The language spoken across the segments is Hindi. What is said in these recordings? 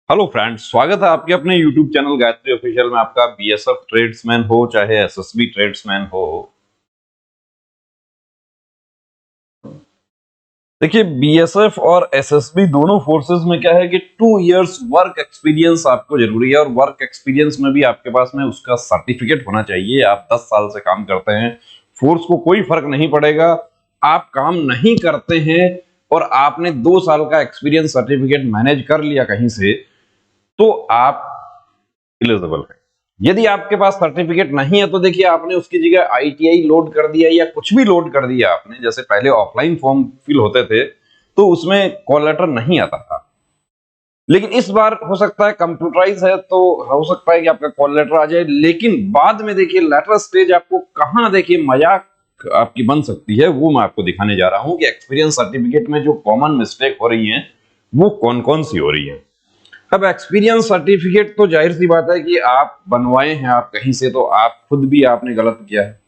हेलो फ्रेंड्स, स्वागत है आपके अपने YouTube चैनल गायत्री ऑफिशियल में। आपका बीएसएफ ट्रेड्समैन हो चाहे एसएसबी ट्रेड्समैन हो, देखिए बीएसएफ और एसएसबी दोनों फोर्सेस में क्या है कि 2 इयर्स वर्क एक्सपीरियंस आपको जरूरी है। और वर्क एक्सपीरियंस में भी आपके पास में उसका सर्टिफिकेट होना चाहिए। आप 10 साल से काम करते हैं, फोर्स को कोई फर्क नहीं पड़ेगा। आप काम नहीं करते हैं और आपने 2 साल का एक्सपीरियंस सर्टिफिकेट मैनेज कर लिया कहीं से, तो आप एलिजिबल है। यदि आपके पास सर्टिफिकेट नहीं है तो देखिए, आपने उसकी जगह आईटीआई लोड कर दिया या कुछ भी लोड कर दिया आपने, जैसे पहले ऑफलाइन फॉर्म फिल होते थे तो उसमें कॉल लेटर नहीं आता था, लेकिन इस बार हो सकता है कंप्यूटराइज है तो हो सकता है कि आपका कॉल लेटर आ जाए। लेकिन बाद में देखिए लेटर स्टेज आपको कहां देखिए मजाक आपकी बन सकती है, वो मैं आपको दिखाने जा रहा हूं कि एक्सपीरियंस सर्टिफिकेट में जो कॉमन मिस्टेक हो रही है वो कौन कौन सी हो रही है। अब एक्सपीरियंस सर्टिफिकेट तो जाहिर सी बात है कि आप बनवाए हैं आप कहीं से, तो आप खुद भी आपने गलत किया है।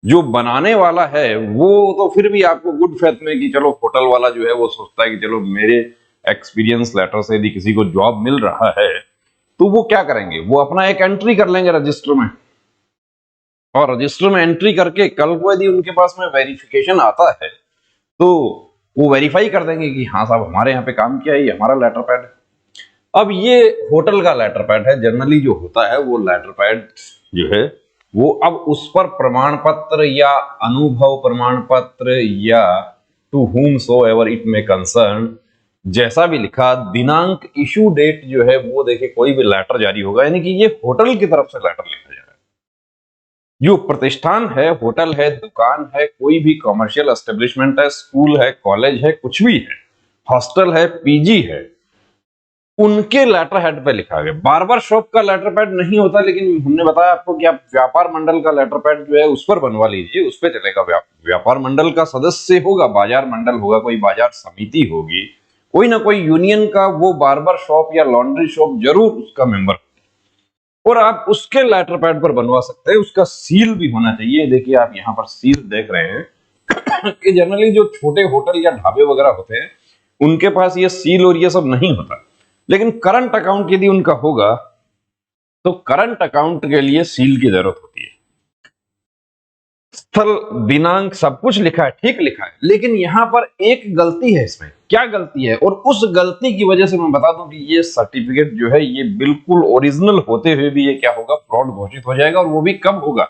जो बनाने वाला है वो तो फिर भी आपको गुड फेथ में कि चलो, होटल वाला जो है वो सोचता है कि चलो मेरे एक्सपीरियंस लेटर से यदि किसी को जॉब मिल रहा है तो वो क्या करेंगे, वो अपना एक एंट्री कर लेंगे रजिस्टर में, और रजिस्टर में एंट्री करके कल को यदि उनके पास में वेरिफिकेशन आता है तो वो वेरीफाई कर देंगे कि हाँ साहब हमारे यहाँ पे काम किया है, ये हमारा लेटर पैड है। अब ये होटल का लेटर पैड है, जनरली जो होता है वो लेटर पैड जो है वो अब उस पर प्रमाण पत्र या अनुभव प्रमाण पत्र या to whom so ever it may concern जैसा भी लिखा, दिनांक इशू डेट जो है वो देखिए, कोई भी लेटर जारी होगा यानी कि ये होटल की तरफ से लेटर लिखा जा रहा है। जो प्रतिष्ठान है, होटल है, दुकान है, कोई भी कॉमर्शियल एस्टेब्लिशमेंट है, स्कूल है, कॉलेज है, कुछ भी है, हॉस्टल है, पीजी है, उनके लेटर हेड पे लिखा गया। बार्बर शॉप का लेटर पैड नहीं होता, लेकिन हमने बताया आपको कि आप व्यापार मंडल का लेटर पैड जो है उस पर बनवा लीजिए, उस पर चलेगा। व्यापार मंडल का सदस्य होगा, बाजार मंडल होगा, कोई बाजार समिति होगी, कोई ना कोई यूनियन का वो बार्बर शॉप या लॉन्ड्री शॉप जरूर उसका मेंबर, और आप उसके लेटर पैड पर बनवा सकते हैं। उसका सील भी होना चाहिए। देखिए आप यहाँ पर सील देख रहे हैं कि जनरली जो छोटे होटल या ढाबे वगैरह होते हैं उनके पास ये सील और ये सब नहीं होता, लेकिन करंट अकाउंट यदि उनका होगा तो करंट अकाउंट के लिए सील की जरूरत होती है। स्थल, दिनांक सब कुछ लिखा है, ठीक लिखा है, लेकिन यहां पर एक गलती है। इसमें क्या गलती है, और उस गलती की वजह से मैं बता दूं कि ये सर्टिफिकेट जो है ये बिल्कुल ओरिजिनल होते हुए भी ये क्या होगा, फ्रॉड घोषित हो जाएगा। और वो भी कब होगा,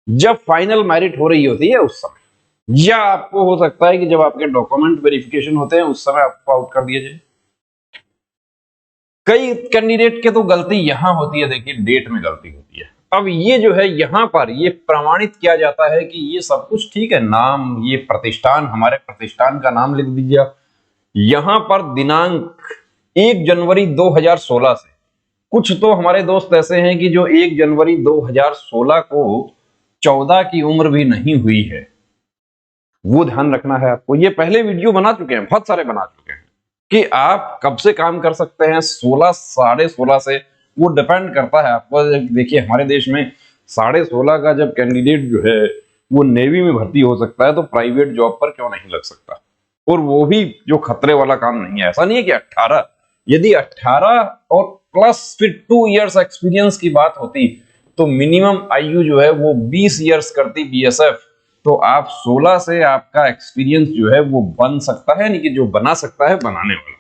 जब फाइनल मैरिट हो रही होती है उस समय, या आपको हो सकता है कि जब आपके डॉक्यूमेंट वेरिफिकेशन होते हैं उस समय आपको आउट कर दिया जाए। कई कैंडिडेट के तो गलती यहां होती है, देखिए डेट में गलती होती है। अब ये जो है यहां पर ये प्रमाणित किया जाता है कि ये सब कुछ ठीक है, नाम, ये प्रतिष्ठान, हमारे प्रतिष्ठान का नाम लिख दीजिए। यहां पर दिनांक 1 जनवरी 2016 से, कुछ तो हमारे दोस्त ऐसे हैं कि जो 1 जनवरी 2016 को 14 की उम्र भी नहीं हुई है, वो ध्यान रखना है आपको। ये पहले वीडियो बना चुके हैं, बहुत सारे बना चुके हैं कि आप कब से काम कर सकते हैं। 16, 16.5 से वो डिपेंड करता है आपको। देखिए हमारे देश में 16.5 का जब कैंडिडेट जो है वो नेवी में भर्ती हो सकता है, तो प्राइवेट जॉब पर क्यों नहीं लग सकता, और वो भी जो खतरे वाला काम नहीं है। ऐसा नहीं है कि 18, यदि 18 और प्लस फिर 2 इयर्स एक्सपीरियंस की बात होती तो मिनिमम आयु जो है वो 20 इयर्स करती बीएसएफ। तो आप 16 से आपका एक्सपीरियंस जो है वो बन सकता है, यानी कि जो बना सकता है बनाने वाला,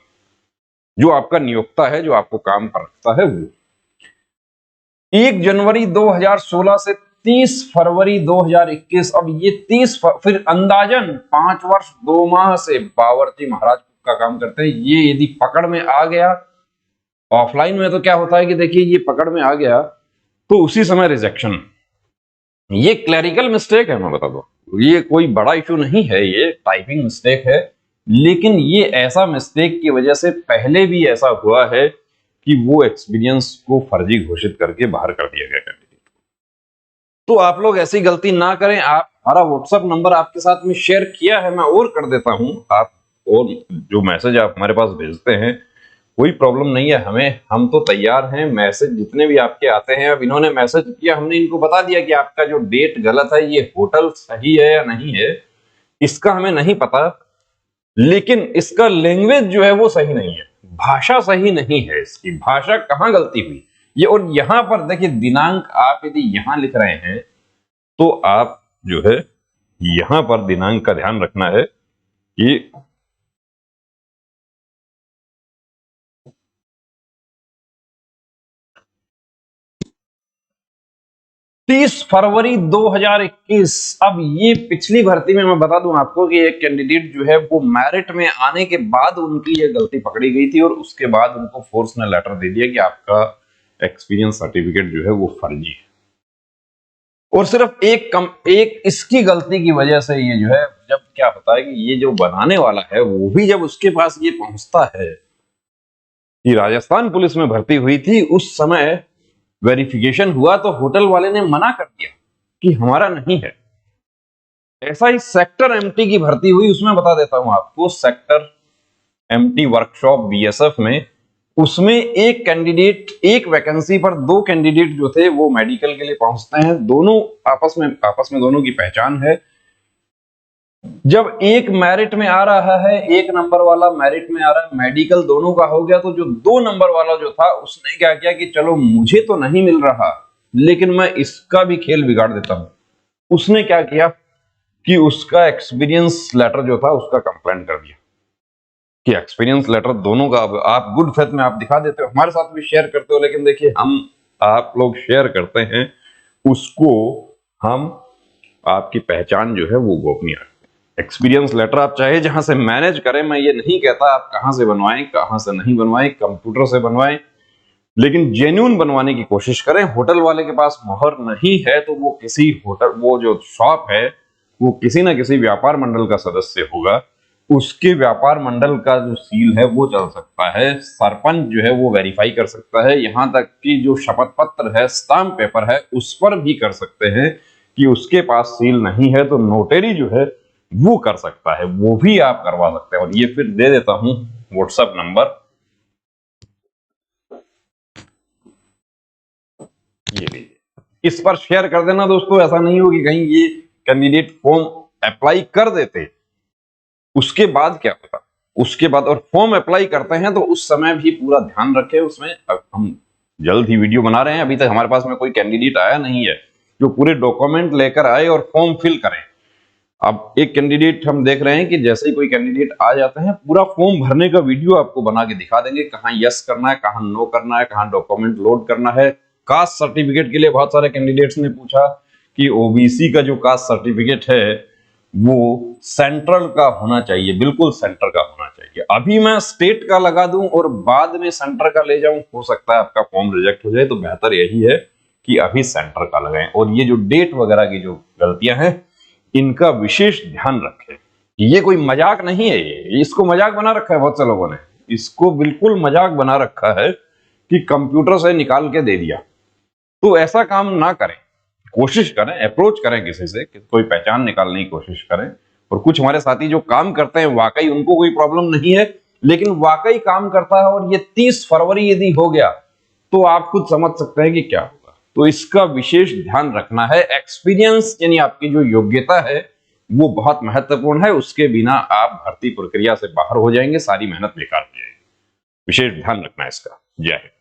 जो आपका नियोक्ता है, जो आपको काम पर रखता है वो। 1 जनवरी 2016 से 30 फरवरी 2021, अब ये 30 फिर अंदाजन 5 वर्ष 2 माह से बावर्ची महाराज का काम करते हैं। ये यदि पकड़ में आ गया, ऑफलाइन में तो क्या होता है कि देखिए ये पकड़ में आ गया तो उसी समय रिजेक्शन। ये क्लरिकल मिस्टेक है, मैं बता दूं, ये कोई बड़ा इशू नहीं है, ये टाइपिंग मिस्टेक है, लेकिन ये ऐसा मिस्टेक की वजह से पहले भी ऐसा हुआ है कि वो एक्सपीरियंस को फर्जी घोषित करके बाहर कर दिया गया कैंडिडेट। तो आप लोग ऐसी गलती ना करें। आप, हमारा व्हाट्सएप नंबर आपके साथ में शेयर किया है, मैं और कर देता हूं। आप और जो मैसेज आप हमारे पास भेजते हैं, कोई प्रॉब्लम नहीं है हमें, हम तो तैयार हैं। मैसेज जितने भी आपके आते हैं, अब इन्होंने मैसेज किया, हमने इनको बता दिया कि आपका जो डेट गलत है, ये होटल सही है या नहीं है इसका हमें नहीं पता, लेकिन इसका लैंग्वेज जो है वो सही नहीं है। भाषा सही नहीं है इसकी, भाषा कहाँ गलती हुई ये। और यहां पर देखिए दिनांक आप यदि यहां लिख रहे हैं तो आप जो है यहां पर दिनांक का ध्यान रखना है कि 30 फरवरी 2021। अब ये पिछली भर्ती में मैं बता दूं आपको कि एक कैंडिडेट जो है वो मेरिट में आने के बाद उनकी ये गलती पकड़ी गई थी और उसके बाद उनको फोर्स ने लेटर दे दिया कि आपका एक्सपीरियंस सर्टिफिकेट जो है वो फर्जी है। और सिर्फ एक इसकी गलती की वजह से ये जो है, जब क्या होता है कि ये जो बनाने वाला है वो भी जब उसके पास ये पहुंचता है कि राजस्थान पुलिस में भर्ती हुई थी, उस समय वेरिफिकेशन हुआ तो होटल वाले ने मना कर दिया कि हमारा नहीं है। ऐसा ही सेक्टर एमटी की भर्ती हुई, उसमें बता देता हूं आपको, सेक्टर एमटी वर्कशॉप बीएसएफ में, उसमें एक कैंडिडेट, एक वैकेंसी पर दो कैंडिडेट जो थे वो मेडिकल के लिए पहुंचते हैं, दोनों आपस में दोनों की पहचान है। जब एक मेरिट में आ रहा है, एक नंबर वाला मेरिट में आ रहा है, मेडिकल दोनों का हो गया, तो जो 2 नंबर वाला जो था उसने क्या किया कि चलो मुझे तो नहीं मिल रहा लेकिन मैं इसका भी खेल बिगाड़ देता हूं। उसने क्या किया कि उसका एक्सपीरियंस लेटर जो था उसका कंप्लेंट कर दिया कि एक्सपीरियंस लेटर दोनों का आप गुड फेथ में आप दिखा देते हो, हमारे साथ भी शेयर करते हो, लेकिन देखिए हम आप लोग शेयर करते हैं उसको, हम आपकी पहचान जो है वो गोपनीय रखते हैं। एक्सपीरियंस लेटर आप चाहे जहां से मैनेज करें, मैं ये नहीं कहता आप कहां से बनवाएं कहां से नहीं बनवाएं, कंप्यूटर से बनवाएं, लेकिन जेन्युइन बनवाने की कोशिश करें। होटल वाले के पास मोहर नहीं है तो वो किसी होटल, वो जो शॉप है वो किसी ना किसी व्यापार मंडल का सदस्य होगा, उसके व्यापार मंडल का जो सील है वो चल सकता है, सरपंच जो है वो वेरीफाई कर सकता है, यहां तक कि जो शपथ पत्र है, स्टाम्प पेपर है, उस पर भी कर सकते हैं कि उसके पास सील नहीं है तो नोटरी जो है वो कर सकता है, वो भी आप करवा सकते हैं। और ये फिर दे देता हूं व्हाट्सएप नंबर, ये लीजिए, इस पर शेयर कर देना दोस्तों। ऐसा नहीं हो कि कहीं ये कैंडिडेट फॉर्म अप्लाई कर देते, उसके बाद क्या होता, उसके बाद और फॉर्म अप्लाई करते हैं तो उस समय भी पूरा ध्यान रखें उसमें। अब हम जल्द ही वीडियो बना रहे हैं, अभी तक हमारे पास में कोई कैंडिडेट आया नहीं है जो पूरे डॉक्यूमेंट लेकर आए और फॉर्म फिल करें। अब एक कैंडिडेट हम देख रहे हैं कि जैसे ही कोई कैंडिडेट आ जाते हैं पूरा फॉर्म भरने का वीडियो आपको बना के दिखा देंगे, कहां यस करना है, कहां नो करना है, कहां डॉक्यूमेंट लोड करना है। कास्ट सर्टिफिकेट के लिए बहुत सारे कैंडिडेट्स ने पूछा कि ओबीसी का जो कास्ट सर्टिफिकेट है वो सेंट्रल का होना चाहिए, बिल्कुल सेंटर का होना चाहिए। अभी मैं स्टेट का लगा दूं और बाद में सेंटर का ले जाऊं, हो सकता है आपका फॉर्म रिजेक्ट हो जाए, तो बेहतर यही है कि अभी सेंटर का लगाएं। और ये जो डेट वगैरह की जो गलतियां हैं इनका विशेष ध्यान रखें। ये कोई मजाक नहीं है, ये इसको मजाक बना रखा है बहुत से लोगों ने, इसको बिल्कुल मजाक बना रखा है कि कंप्यूटर से निकाल के दे दिया। तो ऐसा काम ना करें, कोशिश करें, अप्रोच करें किसी से, कोई पहचान निकालने की कोशिश करें। और कुछ हमारे साथी जो काम करते हैं वाकई उनको कोई प्रॉब्लम नहीं है, लेकिन वाकई काम करता है और ये 30 फरवरी यदि हो गया तो आप खुद समझ सकते हैं कि क्या होगा। तो इसका विशेष ध्यान रखना है। एक्सपीरियंस यानी आपकी जो योग्यता है वो बहुत महत्वपूर्ण है, उसके बिना आप भर्ती प्रक्रिया से बाहर हो जाएंगे, सारी मेहनत बेकार हो जाएगी। विशेष ध्यान रखना है इसका। जय हिंद।